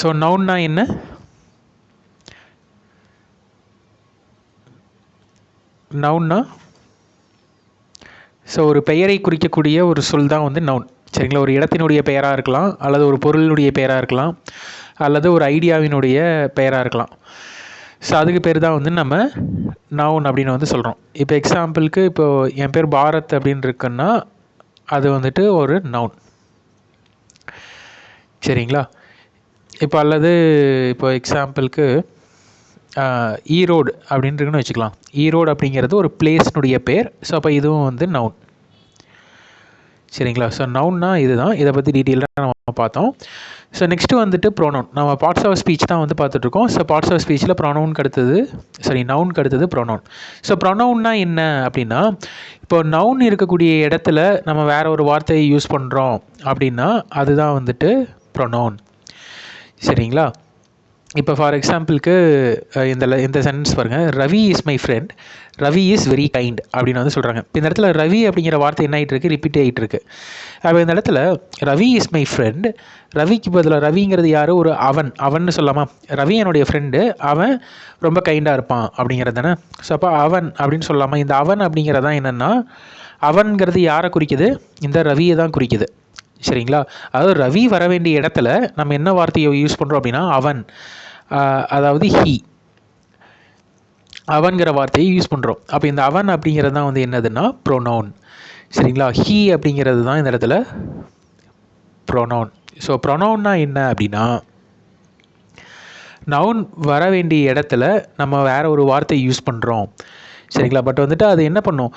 So நவுன்னா என்ன? நவுன்னா so ஒரு பெயரை குறிக்கக்கூடிய ஒரு சொல் தான் வந்து நவுன். சரிங்களா? ஒரு இடத்தினுடைய பெயராக இருக்கலாம், அல்லது ஒரு பொருளினுடைய பெயராக இருக்கலாம், அல்லது ஒரு ஐடியாவினுடைய பெயராக இருக்கலாம். ஸோ அதுக்கு பேர் தான் வந்து நம்ம நவுன் அப்படின்னு வந்து சொல்கிறோம். இப்போ எக்ஸாம்பிளுக்கு இப்போது என் பேர் பாரத் அப்படின்னு இருக்குன்னா அது வந்துட்டு ஒரு நவுன். சரிங்களா? இப்போ அல்லது இப்போ எக்ஸாம்பிளுக்கு ஈரோடு அப்படின்றதுன்னு வச்சுக்கலாம். ஈரோடு அப்படிங்கிறது ஒரு பிளேஸ்னுடைய பேர். ஸோ அப்போ இதுவும் வந்து நவுன். சரிங்களா? ஸோ நவுன்னா இதுதான். இதை பற்றி டீட்டெயிலாக நம்ம பார்த்தோம். ஸோ நெக்ஸ்ட்டு வந்துட்டு ப்ரோனவுன். நம்ம பார்ட்ஸ் ஆஃப் ஸ்பீச் தான் வந்து பார்த்துட்ருக்கோம். ஸோ பார்ட்ஸ் ஆஃப் ஸ்பீச்சில் ப்ரோனவுனுக்கு அடுத்தது நவுனுக்கு அடுத்தது ப்ரோனவுன். ஸோ ப்ரோனவுன்னா என்ன அப்படின்னா, இப்போ நவுன் இருக்கக்கூடிய இடத்துல நம்ம வேறு ஒரு வார்த்தையை யூஸ் பண்ணுறோம் அப்படின்னா அதுதான் வந்துட்டு ப்ரோனவுன். சரிங்களா? இப்போ ஃபார் எக்ஸாம்பிளுக்கு இந்த சென்டென்ஸ் பாருங்கள். Ravi is my friend, Ravi is very kind அப்படின்னு வந்து சொல்கிறாங்க. இப்போ இந்த இடத்துல ரவி அப்படிங்கிற வார்த்தை என்ன ஆகிட்டு இருக்கு? ரிப்பீட் ஆகிட்டு இருக்கு. அப்போ இந்த இடத்துல ரவி இஸ் மை ஃப்ரெண்ட், ரவிக்கு பதிலாக ரவிங்கிறது யார்? ஒரு அவன்னு சொல்லாமா? ரவி என்னுடைய ஃப்ரெண்டு, அவன் ரொம்ப கைண்டாக இருப்பான் அப்படிங்கிறது தானே. ஸோ அப்போ அவன் அப்படின்னு சொல்லாமா? இந்த அவன் அப்படிங்கிறதான் என்னென்னா, அவன்கிறது யாரை குறிக்குது? இந்த ரவியை தான் குறிக்குது. சரிங்களா? அதாவது ரவி வர வேண்டிய இடத்துல நம்ம என்ன வார்த்தையை யூஸ் பண்ணுறோம் அப்படின்னா அவன், அதாவது ஹீ, அவன்கிற வார்த்தையை யூஸ் பண்ணுறோம். அப்போ இந்த அவன் அப்படிங்கிறது தான் வந்து என்னதுன்னா ப்ரோனவுன். சரிங்களா? ஹீ அப்படிங்கிறது தான் இந்த இடத்துல ப்ரோனவுன். ஸோ ப்ரோனவுன்னா என்ன அப்படின்னா, நவுன் வர வேண்டிய இடத்துல நம்ம வேறு ஒரு வார்த்தை யூஸ் பண்ணுறோம். சரிங்களா? பட் வந்துட்டு அது என்ன பண்ணும்?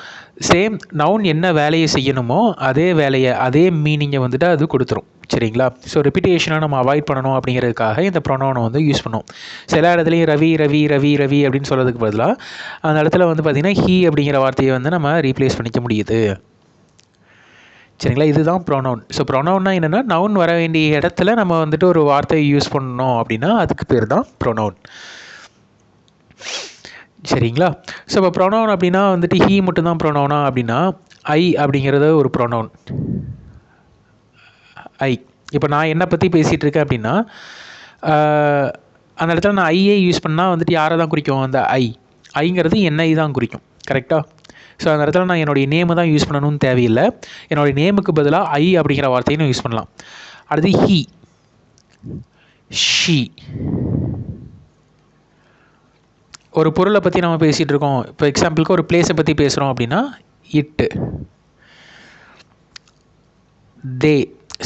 சேம் நவுன் என்ன வேலையை செய்யணுமோ அதே வேலையை, அதே மீனிங்கை வந்துட்டு அது கொடுத்துரும். சரிங்களா? ஸோ ரிப்பீட்டேஷனாக நம்ம அவாய்ட் பண்ணணும் அப்படிங்கிறதுக்காக இந்த ப்ரோனவுனை வந்து யூஸ் பண்ணுவோம். சில இடத்துலையும் ரவி ரவி ரவி ரவி அப்படின்னு சொல்கிறதுக்கு பதிலாக அந்த இடத்துல வந்து பார்த்திங்கன்னா ஹீ அப்படிங்கிற வார்த்தையை வந்து நம்ம ரீப்ளேஸ் பண்ணிக்க முடியுது. சரிங்களா? இதுதான் ப்ரோனவுன். ஸோ ப்ரோனவுன்னா என்னென்னா, நவுன் வர வேண்டிய இடத்துல நம்ம வந்துட்டு ஒரு வார்த்தையை யூஸ் பண்ணணும் அப்படின்னா அதுக்கு பேர் தான் ப்ரோனவுன். சரிங்களா? ஸோ இப்போ ப்ரோனவுன் அப்படின்னா வந்துட்டு ஹீ மட்டும்தான் ப்ரோனவுனா அப்படின்னா, ஐ அப்படிங்கிறது ஒரு ப்ரோனவுன். ஐ. இப்போ நான் என்னை பற்றி பேசிகிட்டு இருக்கேன் அப்படின்னா அந்த இடத்துல நான் ஐயே யூஸ் பண்ணால் வந்துட்டு யாரை தான் குறிக்கும்? அந்த ஐங்கிறது என்னை தான் குறிக்கும். கரெக்டாக? ஸோ அந்த இடத்துல நான் என்னுடைய நேமை தான் யூஸ் பண்ணணும்னு தேவையில்லை. என்னுடைய நேமுக்கு பதிலாக ஐ அப்படிங்கிற வார்த்தையை நான் யூஸ் பண்ணலாம். அடுத்து ஹீ, ஷீ. ஒரு பொருளை பற்றி நம்ம பேசிகிட்டு இருக்கோம். இப்போ எக்ஸாம்பிளுக்கு ஒரு பிளேஸை பற்றி பேசுகிறோம் அப்படின்னா இட்டு, தே.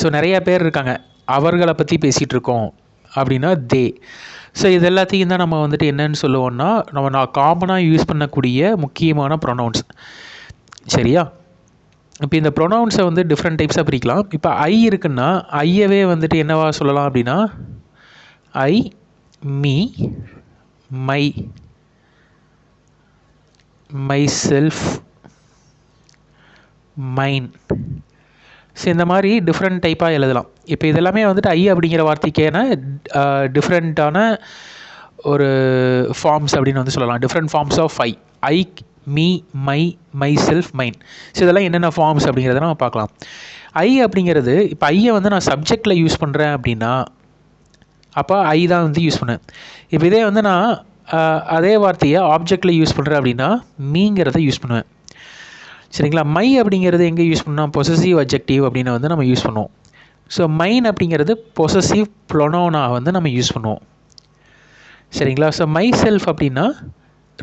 ஸோ நிறையா பேர் இருக்காங்க, அவர்களை பற்றி பேசிகிட்டு இருக்கோம் அப்படின்னா தே. ஸோ இது எல்லாத்தையும் தான் நம்ம வந்துட்டு என்னன்னு சொல்லுவோம்னா, நான் காமனாக யூஸ் பண்ணக்கூடிய முக்கியமான ப்ரொனவுன்ஸ். சரியா? இப்போ இந்த ப்ரொனவுன்ஸை வந்து டிஃப்ரெண்ட் டைப்ஸாக பிரிக்கலாம். இப்போ ஐ இருக்குன்னா ஐயவே வந்துட்டு என்னவா சொல்லலாம் அப்படின்னா I, me, my, myself, mine. So இந்த மாதிரி டிஃப்ரெண்ட் டைப்பாக எழுதலாம். இப்போ இதெல்லாமே வந்துட்டு ஐ அப்படிங்கிற வார்த்தைக்கான டிஃப்ரெண்ட்டான ஒரு ஃபார்ம்ஸ் அப்படின்னு வந்து சொல்லலாம். Different forms of I, me, myself, mine. So இதெல்லாம் என்னென்ன ஃபார்ம்ஸ் அப்படிங்கிறத நம்ம பார்க்கலாம். ஐ அப்படிங்கிறது, இப்போ ஐயை வந்து நான் சப்ஜெக்டில் யூஸ் பண்ணுறேன் அப்படின்னா அப்போ ஐ தான் வந்து யூஸ் பண்ணேன். இப்போ இதே வந்து நான் அதே வார்த்தையை ஆப்ஜெக்டில் யூஸ் பண்ணுறேன் அப்படின்னா மீங்கிறத யூஸ் பண்ணுவேன். சரிங்களா? மை அப்படிங்கிறது எங்கே யூஸ் பண்ணால் பொசசிவ் அட்ஜெக்டிவ் அப்படின்னு வந்து நம்ம யூஸ் பண்ணுவோம். ஸோ மைன் அப்படிங்கிறது பொசசிவ் ப்ரொனவுனாக வந்து நம்ம யூஸ் பண்ணுவோம். சரிங்களா? ஸோ மை செல்ஃப் அப்படின்னா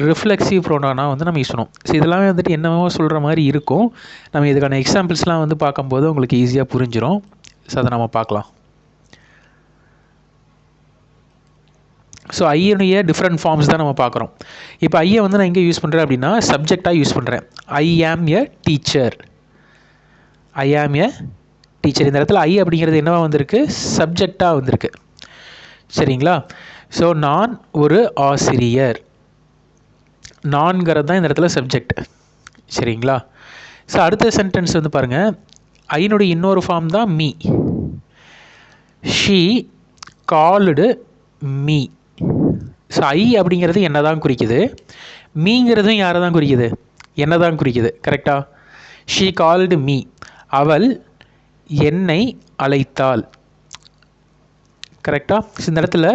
ரிஃப்ளெக்சிவ் ப்ரொனவுனாக வந்து நம்ம யூஸ் பண்ணுவோம். ஸோ இதெல்லாமே வந்துட்டு என்னவோ சொல்கிற மாதிரி இருக்கும். நம்ம இதுக்கான எக்ஸாம்பிள்ஸ்லாம் வந்து பார்க்கும்போது உங்களுக்கு ஈஸியாக புரிஞ்சிடும். ஸோ அதை நம்ம பார்க்கலாம். ஸோ ஐயுடைய டிஃப்ரெண்ட் ஃபார்ம்ஸ் தான் நம்ம பார்க்குறோம். இப்போ ஐயை வந்து நான் எங்கே யூஸ் பண்ணுறேன் அப்படின்னா சப்ஜெக்டாக யூஸ் பண்ணுறேன். ஐ ஆம் எ டீச்சர், ஐ ஆம் எ டீச்சர். இந்த இடத்துல ஐ அப்படிங்கிறது என்னவா வந்திருக்கு? சப்ஜெக்டாக வந்திருக்கு. சரிங்களா? ஸோ நான் ஒரு ஆசிரியர், நான்கிறது தான் இந்த இடத்துல சப்ஜெக்ட். சரிங்களா? ஸோ அடுத்த சென்டென்ஸ் வந்து பாருங்கள். ஐனுடைய இன்னொரு ஃபார்ம் தான் me. She called me. So I அப்படிங்கிறது என்ன தான் குறிக்குது, மீங்கிறதும் யாரை தான் குறிக்குது? என்ன தான் குறிக்குது. கரெக்டாக? ஷீ கால்டு மீ, அவள் என்னை அழைத்தாள். கரெக்டாக. இந்த இடத்துல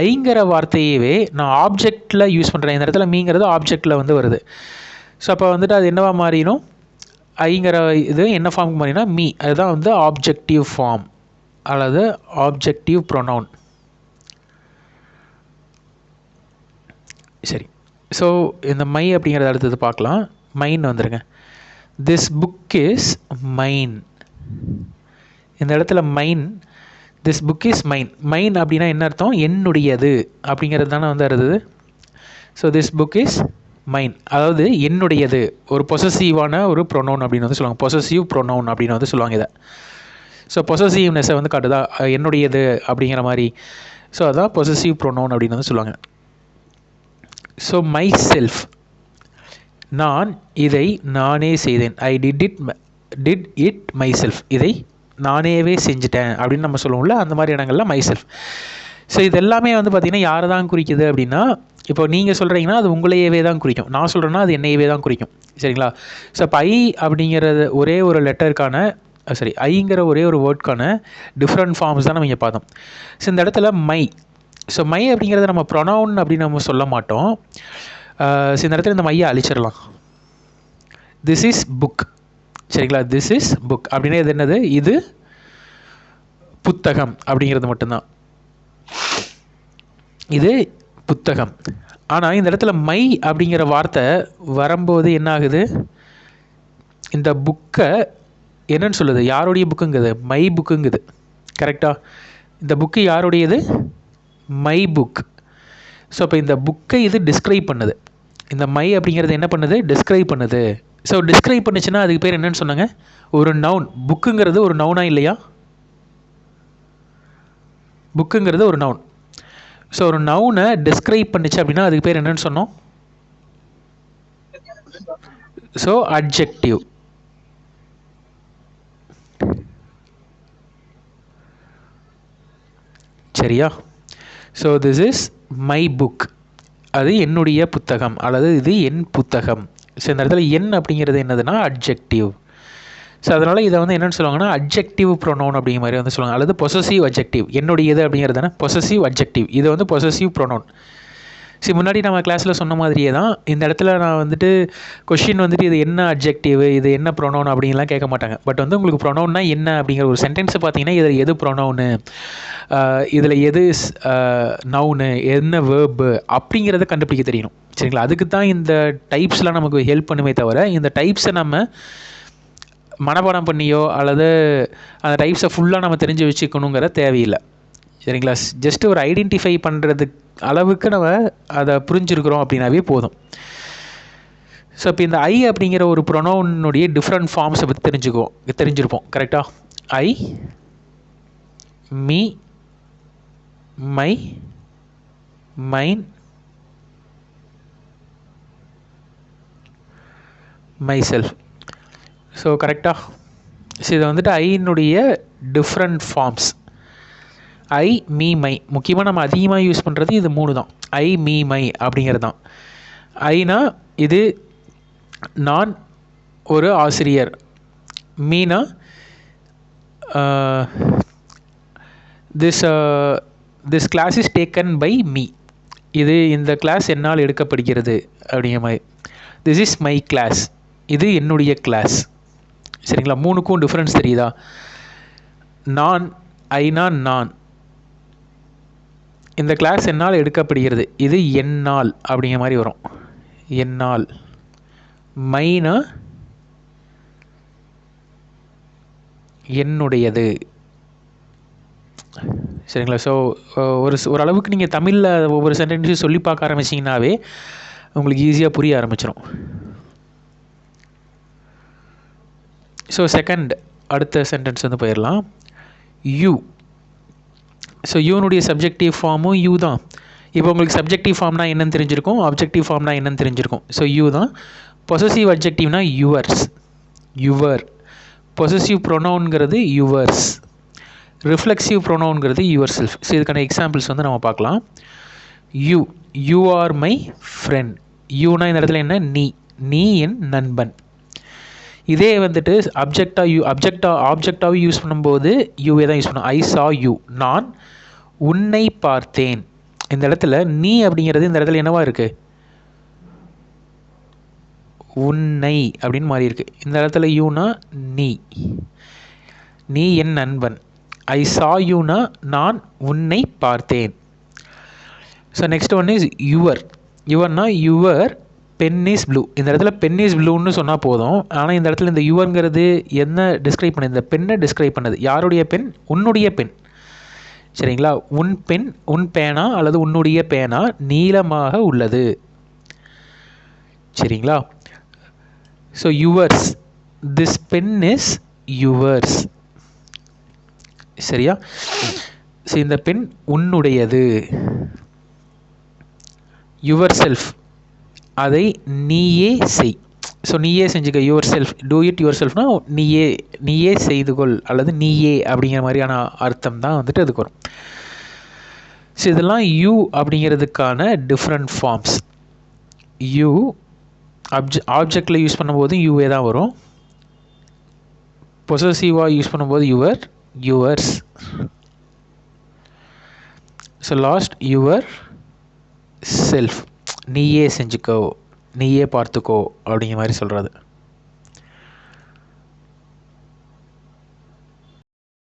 ஐங்கிற வார்த்தையவே நான் ஆப்ஜெக்டில் யூஸ் பண்ணுறேன். இந்த இடத்துல மீங்கிறது ஆப்ஜெக்டில் வந்து வருது. ஸோ அப்போ வந்துட்டு அது என்னவா மாறிடும், ஐங்கிற இது என்ன ஃபார்முக்கு மாறினா மீ, அதுதான் வந்து ஆப்ஜெக்டிவ் ஃபார்ம் அல்லது ஆப்ஜெக்டிவ் ப்ரொனவுன். சரி, ஸோ இந்த மை அப்படிங்கிறத அடுத்தது பார்க்கலாம். மைன் வந்துருங்க. This book is mine. இந்த இடத்துல mine, this book is mine. Mine அப்படின்னா என்ன அர்த்தம், என்னுடையது அப்படிங்கிறது தானே வந்து வருது. So this book is mine, அதாவது என்னுடையது, ஒரு பொசசிவான ஒரு ப்ரொனவுன் அப்படின்னு வந்து சொல்லுவாங்க. பொசசிவ் ப்ரொனவுன் அப்படின்னு வந்து சொல்லுவாங்க இதை. ஸோ பொசசிவ்னஸை வந்து காட்டுதா, என்னுடையது அப்படிங்கிற மாதிரி. ஸோ அதான் பொசசிவ் ப்ரொனவுன் அப்படின்னு வந்து சொல்லுவாங்க. ஸோ மை செல்ஃப், நான் இதை நானே செய்தேன். I did it my self, இதை நானேவே செஞ்சுட்டேன் அப்படின்னு நம்ம சொல்லுவோம்ல, அந்த மாதிரி இடங்கள்ல மை செல்ஃப். ஸோ இது எல்லாமே வந்து பார்த்திங்கன்னா யாரை தான் குறிக்குது அப்படின்னா, இப்போ நீங்கள் சொல்கிறீங்கன்னா அது உங்களையவே தான் குறிக்கும், நான் சொல்கிறேன்னா அது என்னையவே தான் குறிக்கும். சரிங்களா. ஸோ இப்போ ஐ அப்படிங்கிறது ஒரே ஒரு லெட்டருக்கான ஐங்கிற ஒரே ஒரு வேர்ட்கான டிஃப்ரெண்ட் ஃபார்ம்ஸ் தான் நம்ம இங்கே பார்த்தோம். ஸோ இந்த இடத்துல மை, ஸோ மை அப்படிங்கிறத நம்ம ப்ரொனவுன் அப்படின்னு நம்ம சொல்ல மாட்டோம். ஸோ இந்த இடத்துல இந்த மையை அழிச்சிடலாம். This is book. சரிங்களா. திஸ் இஸ் புக் அப்படின்னா இது என்னது, இது புத்தகம் அப்படிங்கிறது மட்டும்தான், இது புத்தகம். ஆனால் இந்த இடத்துல மை அப்படிங்கிற வார்த்தை வரும்போது என்ன ஆகுது, இந்த புக்கை என்னன்னு சொல்லுது, யாருடைய புக்குங்குது, மை புக்குங்குது. கரெக்டாக. இந்த புக்கு யாருடையது, மை புக். ஸோ அப்போ இந்த புக்கை இது டிஸ்கிரைப் பண்ணுது. இந்த மை அப்படிங்கிறது என்ன பண்ணுது, டிஸ்கிரைப் பண்ணுது. ஸோ டிஸ்கிரைப் பண்ணுச்சுன்னா அதுக்கு பேர் என்னன்னு சொன்னாங்க, ஒரு நவுன். புக்குங்கிறது ஒரு நவுனா இல்லையா, புக்குங்கிறது ஒரு நவுன். ஸோ ஒரு நவுனை டிஸ்கிரைப் பண்ணுச்சு அப்படின்னா அதுக்கு பேர் என்னன்னு சொன்னோம், ஸோ அட்ஜெக்டிவ். சரியா. So this is my book, அது என்னுடைய புத்தகம் அல்லது இது என் புத்தகம். ஸோ இந்த இடத்துல என் அப்படிங்கிறது என்னதுன்னா அட்ஜெக்டிவ். ஸோ அதனால் இதை வந்து என்னென்னு சொல்லுவாங்கன்னா அட்ஜெக்டிவ் ப்ரொனவுன் அப்படிங்கிற மாதிரி வந்து சொல்லுவாங்க, அல்லது பொசசிவ் அட்ஜெக்டிவ். என்னுடையது அப்படிங்கிறது தானே பொசசிவ் அட்ஜெக்டிவ், இது வந்து பொசசிவ் ப்ரொனவுன். சரி, முன்னாடி நம்ம கிளாஸில் சொன்ன மாதிரியே தான் இந்த இடத்துல நான் வந்துட்டு கொஷின் வந்துட்டு இது என்ன அட்ஜெக்டிவ், இது என்ன ப்ரொனவுன் அப்படின்லாம் கேட்க மாட்டாங்க. பட் வந்து உங்களுக்கு ப்ரொனவுன்னா என்ன அப்படிங்கிற ஒரு சென்டென்ஸை பார்த்தீங்கன்னா இதில் எது ப்ரொனவுனு, இதில் எது நவுனு, என்ன வேர்பு அப்படிங்கிறத கண்டுபிடிக்க தெரியணும். சரிங்களா. அதுக்கு தான் இந்த டைப்ஸ்லாம் நமக்கு ஹெல்ப் பண்ணுமே தவிர இந்த டைப்ஸை நம்ம மனப்பாடம் பண்ணியோ அல்லது அந்த டைப்ஸை ஃபுல்லாக நம்ம தெரிஞ்சு வச்சுக்கணுங்கிற தேவையில்லை. சரிங்களா. ஜஸ்ட்டு ஒரு ஐடென்டிஃபை பண்ணுறதுக்கு அளவுக்கு நம்ம அதை புரிஞ்சுருக்கிறோம் அப்படின்னாவே போதும். ஸோ இப்போ இந்த ஐ அப்படிங்கிற ஒரு ப்ரொனவுனுடைய டிஃப்ரெண்ட் ஃபார்ம்ஸை பற்றி தெரிஞ்சிருப்போம். கரெக்டாக. I, me, my, mine, myself. So கரெக்டாக. ஸோ இதை வந்துட்டு ஐனுடைய different forms. I, me, my. முக்கியமாக நம்ம அதிகமாக யூஸ் பண்ணுறது இது 3 தான். ஐ, மீ, மை அப்படிங்கிறது தான். ஐனா இது நான் ஒரு ஆசிரியர். Meena this class is taken by me, இது இந்த கிளாஸ் என்னால் எடுக்கப்படுகிறது அப்படிங்கிற மாதிரி. திஸ் இஸ் மை கிளாஸ், இது என்னுடைய கிளாஸ். சரிங்களா. 3க்கும் டிஃப்ரென்ஸ் தெரியுதா. நான், ஐனா நான், இந்த கிளாஸ் என்னால் எடுக்கப்படுகிறது, இது என்னால் அப்படிங்கிற மாதிரி வரும், என்னால். மைனா என்னுடையது. சரிங்களா. ஸோ ஓரளவுக்கு நீங்கள் தமிழில் ஒவ்வொரு சென்டென்ஸையும் சொல்லி பார்க்க ஆரம்பிச்சிங்கனாவே உங்களுக்கு ஈஸியாக புரிய ஆரம்பிச்சிடும். ஸோ செகண்ட், அடுத்த சென்டென்ஸ் வந்து போயிடலாம். யூ. ஸோ யூனுடைய சப்ஜெக்டிவ் ஃபார்மும் யூ தான். இப்போ உங்களுக்கு சப்ஜெக்டிவ் ஃபார்ம்னா என்னன்னு தெரிஞ்சிருக்கும், ஆப்ஜெக்டிவ் ஃபார்ம்னா என்னன்னு தெரிஞ்சிருக்கும். ஸோ யூ தான். பொசசிவ் அட்ஜெக்டிவ்னா யுவர்ஸ், யுவர். பொசசிவ் ப்ரொனவுன்கிறது யுவர்ஸ், ரிஃப்ளெக்சிவ் ப்ரொனவுன்கிறது யுவர் செல்ஃப். ஸோ இதுக்கான எக்ஸாம்பிள்ஸ் வந்து நம்ம பார்க்கலாம். You, you are my friend. யூனா இந்த இடத்துல என்ன, நீ, நீ என் நண்பன். இதே வந்துட்டு ஆப்ஜெக்டாக யூஸ் பண்ணும்போது யூவே தான் யூஸ் பண்ணும். ஐ சா யூ, நான் உன்னை பார்த்தேன். இந்த இடத்துல நீ அப்படிங்கிறது இந்த இடத்துல என்னவா இருக்குது? உன்னை அப்படின்னு மாறி இருக்கு. இந்த இடத்துல யூனா நீ. நீ என் நண்பன். ஐ சா யூனா நான் உன்னை பார்த்தேன். So next one is your. யுவர்னா யுவர் பென் இஸ் ப்ளூ. இந்த இடத்துல பென் இஸ் ப்ளூன்னு சொன்னால் போதும். ஆனால் இந்த இடத்துல இந்த யுவர்ங்கிறது என்ன டிஸ்கிரைப் பண்ணுது? இந்த பெண்ணை டிஸ்கிரைப் பண்ணுது. யாருடைய பென்? உன்னுடைய பென். சரிங்களா? உன் பென், உன் பேனா அல்லது உன்னுடைய பேனா நீளமாக உள்ளது. சரிங்களா? So yours, this pen is yours. சரியா? ஸோ இந்த பென் உன்னுடையது. யுவர் செல்ஃப், அதை நீயே செய். ஸோ நீயே செஞ்சுக்க. யுவர் செல்ஃப், டூ இட் யுவர் செல்ஃப்னா நீயே செய்து கொள் அல்லது நீயே அப்படிங்கிற மாதிரியான அர்த்தம் தான் வந்துட்டு அதுக்கு வரும். ஸோ இதெல்லாம் யூ அப்படிங்கிறதுக்கான டிஃப்ரெண்ட் ஃபார்ம்ஸ். யூ ஆப்ஜெக்டில் யூஸ் பண்ணும்போது யூவே தான் வரும். பொசசிவாக யூஸ் பண்ணும்போது your, yours. So last your self, நீயே செஞ்சுக்கோ, நீயே பார்த்துக்கோ அப்படிங்கிற மாதிரி சொல்கிறது.